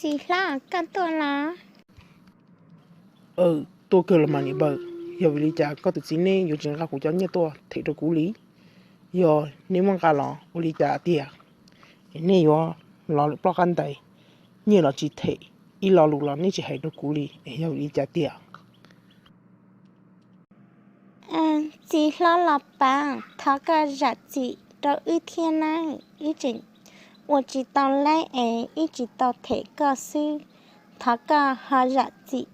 chỉ là cái tôi là tôi kêu là mà nị bờ giờ vì lý cha có tự xin nên dù chuyện ra của cháu như tôi thì tôi cũ lý giờ nếu mà cả lọ của lý cha tiệt nên yo lọ được bao căn tay như là chỉ thể ít lọ lục lọ nên chỉ hay tôi cũ lý giờ lý cha tiệt chỉ là bà tháo cái giá trị đó ưu thiên này ưu chính 我知道嘞，一直到提个是，他个哈日子，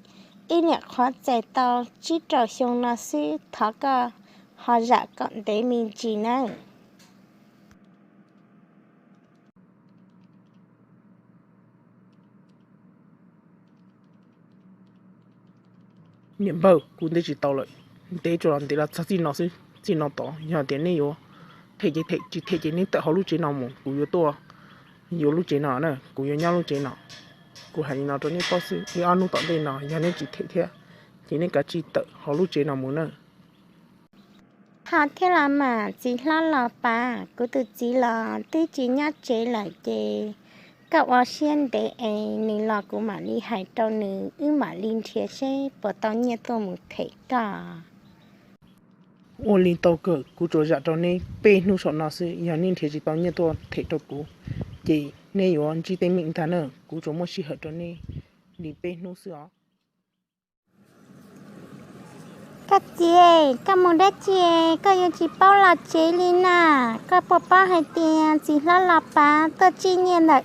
一年看在到知道上那是他个哈日讲的名字呢。niệm bờ cũng để chỉ tao lại để cho làm để là sao xin nó xí xin nó tỏ giờ tiền này yo thế chỉ thế chỉ nên tự họ lúc chế nào mà cũng yo to yo lúc chế nào nè cũng yo nhau lúc chế nào cũng hay nào cho nên có sự thì ăn lúc tận đây nào giờ nên chỉ thế chỉ nên cả chỉ tự họ lúc chế nào muốn nè Họ thế là mà chỉ là bà, cứ tự chỉ là tự chỉ nhát chế lại chế. Các ở xuyên để nị là của mà đi hải tàu nữ, mà linh thiệt sẽ bỏ tàu nhiệt tôi một thể cả. ô linh tàu cỡ cú trò dạ cho nên bên nu sọ nó sự giờ nên thì chỉ bao nhiêu tôi thể tàu cú chỉ nên yo chỉ tên mình ta nữa cú trò mua xí hết cho nên đi bên nu sữa Các chị, các môn đất chị, các yêu chị bao là chế linh à, các bộ bao hay tiền, chỉ là bà, tôi chỉ nhiên là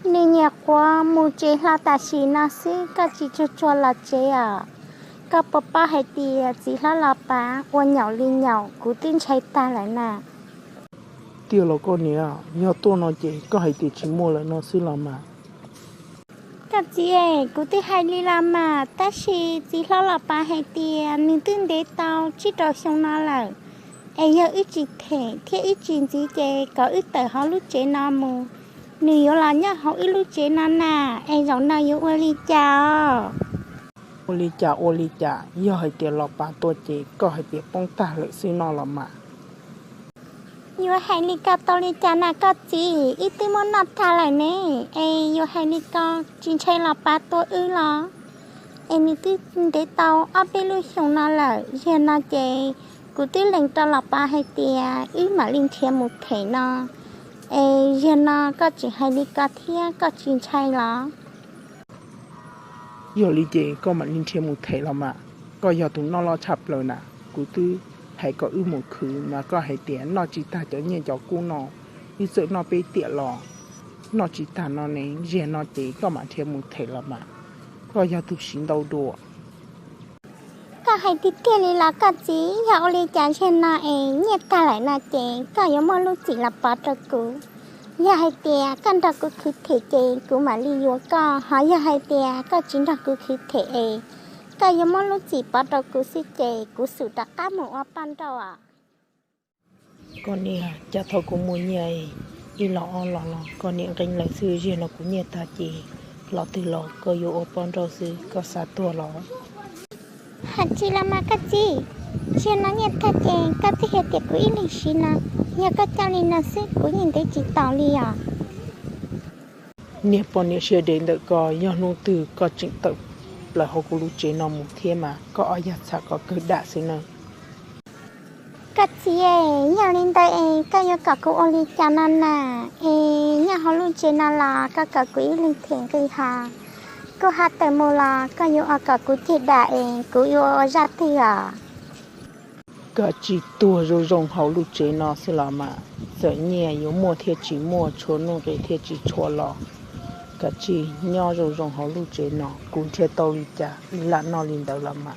nên nhà qua mua chế là ta xí na xí, các chị cho là chế à. Các bộ bao hay tiền, chỉ là bà, qua nhỏ linh nhỏ, cú tin chạy ta lại nè. tiêu là con nè nhớ tôi nó chỉ có hay tiền chỉ mua lại nó xí làm mà Các chị cú tin hay đi làm mà, ta chỉ là bà hay tiền, mình tin để tao, chỉ đầu xong nó là. Giờ ít chỉ thể, thiết ít chuyện gì chế, có ít tờ họ lúc chế nó mù. Nếu là nhá họ ít lúc chế nó nà, giống nào yêu ơi chào. ô ly chả giờ hay tiền lọ bà tôi chỉ có hay tiền bông ta lại xí nó làm mà Yêu hay đi cao tao đi chào nà có gì, ít tí món nọt thà lại nè. Yêu hay đi cao, chính chơi là bà tôi lo. Mình tí để tao, ở bên lúc xong nó là, giờ nó chế. Cú tí lên cho là bà hay tiền, mà linh thiền một thể nó. Giờ nó có chỉ hay đi cao thiê, có chính chơi lo. giờ ly chế có mà linh thiêng một thể làm mà có giờ tụi nó lo chập rồi nè cú tư hay có một khứ mà có hay tiền nó chỉ ta cho nhẹ cho cú nó như sợ nó bị tiệt lò nó chỉ ta nó này giờ nó chế có mà thiêng một thể làm mà có giờ tụi xin đâu đùa Có hay tí tiền đi là có gì, dạo đi chán trên nó nhiệt ta lại là chế, có giống mà lúc chỉ là bỏ trò cú. Giờ hay tiền, con trò cú khí thể chế, cú mà đi vô có, hỏi giờ hay tiền, có chính trò cú khí thể có giống mà lúc chỉ bỏ trò cú xí chế, cú sử đặc cá một ở ban trò à. con nè cha thầu cũng muốn nhảy đi lọ con nè gánh lại sư giờ nó cũng nhẹ ta chỉ lọ từ lọ có vô ở bên đó sư có sát tua lọ Hạt chỉ là mà cái gì, giờ nó nhiệt ta chế, có thể hiện tiệc của ý lịch sĩ nè, giờ có cho nên nó sẽ của nhìn thấy chỉ tao li à. nè bọn nè chưa đến được có do nô từ có chính tự là họ cũng lúc chế nó một thiên mà có ai giặt sạch có cơ đạ xí nè Các chị nhà linh đây các yêu cả cô oli cho nên là nhà họ luôn chơi nó là các cả quý linh thiện cây hà cô hát tại mô là các yêu cả cô thiệt đại cô yêu ra thì à cả chỉ tua rồi rong họ lúc chế nó xí là mà giờ nhẹ yếu mua thiệt chỉ mua chỗ nô cái thiệt chỉ chỗ lọ cả chỉ nhỏ rồi rong họ lúc chế nó cũng thiệt tàu đi chả là nó linh đầu là mà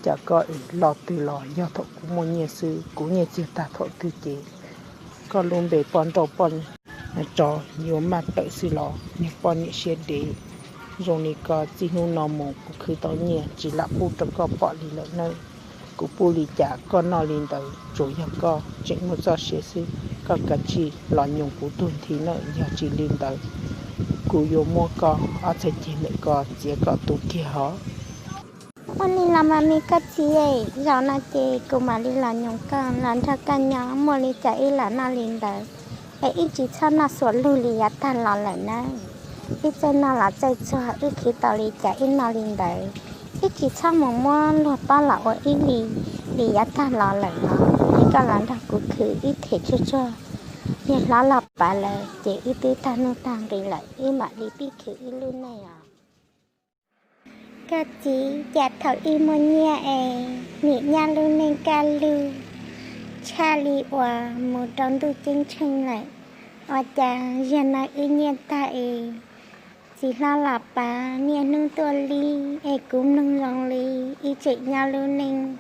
chả có lọ từ lọ do thọ cũng muốn nhẹ sư cũng nhẹ chỉ ta thọ từ chế có luôn bể bọn tàu bọn trò nhiều mặt tự xí lọ nhiều bọn nhẹ xe để rồi này có chỉ nung nọ một cứ tàu nhẹ chỉ là phụ trợ có bọn đi lợi nơi của phụ lý chả có nọ lên tới rồi giờ có chuyện một giờ xe sư có cả chỉ lọ nhung của tuần thì nợ giờ chỉ lên tới của yêu mua có ở trên chỉ lại có chỉ có tụ kia họ Ôn đi làm mà mi các chị giờ nó chị cô mà đi làm nhung con làm cho con nhỏ mua đi chạy là nó lên đời ít chỉ cho nó xuống lưu lì ta lò lại nè ít chân nào là chơi cho ít khi tao đi chạy ít nào liền đấy ít chỉ cho một món lọt ba lọ ở ít lì giá ta lọ lại nó ít cái lần đầu cũng cứ ít thể cho nhưng lá lọp bà là chỉ ít tứ ta nô tàng đi lại ít mà đi biết cứ ít luôn này à cái gì giả thầu ít mua nha nhị nha luôn nên ca lưu cha li hòa một đón đu chân chân lại ở chàng dân nói ít nhiên ta chỉ lo lạp bà nia nương tua ly cũng nương lòng ly chị nhau luôn nên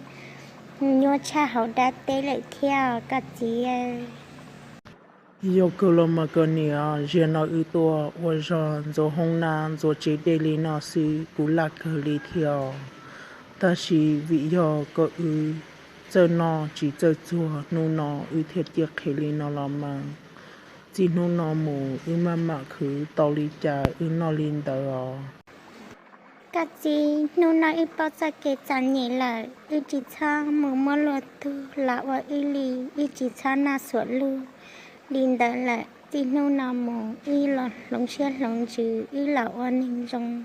nhua cha hậu đã tế lại theo các chị yêu cầu lo mà cái này giờ nó ưu tua và rồi hôm nay rồi chế đề lý nó sự cú lạc cái lý theo ta chỉ vì do có ưu giờ nó chỉ giờ chùa nu nó ưu thiệt tiếc cái lý nó làm mà chỉ nu nó mù ưu mà cứ tàu lý cha ưu nó linh đó các chị nu nói ít bao giờ kể chẳng nhỉ là ít chỉ cha mù lột tu là và ít chỉ cha na suốt luôn linh đó là chỉ nu nó mù ít lọt lồng xe lồng chữ ít là oan hình rong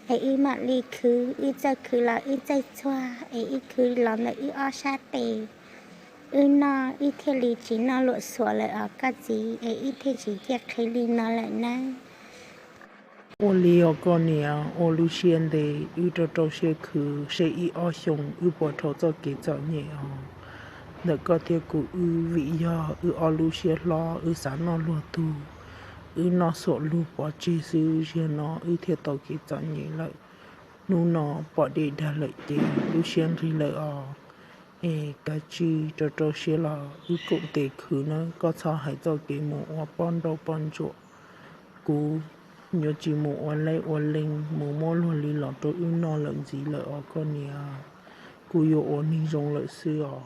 ít mà li cứ ít giờ cứ là ít giờ chua ít cứ làm là ít ở sát tề nó ít thế li chỉ nó lột sủa lại ở các chị ít thế chỉ tiếc cái li nó lại nè ô liều con nè ô lu xiên de ưu trâu xe khử xe y o xong ưu bỏ thầu cho kế cho nhẹ nợ có thể cụ ưu vị do ưu o lu xe lo ưu sáng nó lùa tu ưu nó sổ lu bỏ chi sư xe nó ưu thiệt tàu kế cho nhẹ lại nu nó bỏ đi đa lợi tế lu xiên ri lợi cái chi trâu xe lo ưu cũng tế khử nó có cho hãy cho kế mũ hoặc bọn đâu bọn chỗ cú nhớ chỉ mù oan lấy oan linh mù mò luôn li lọt tôi ưu no lợn gì lợi ở con nhà cú yêu oan ni rong lợi xưa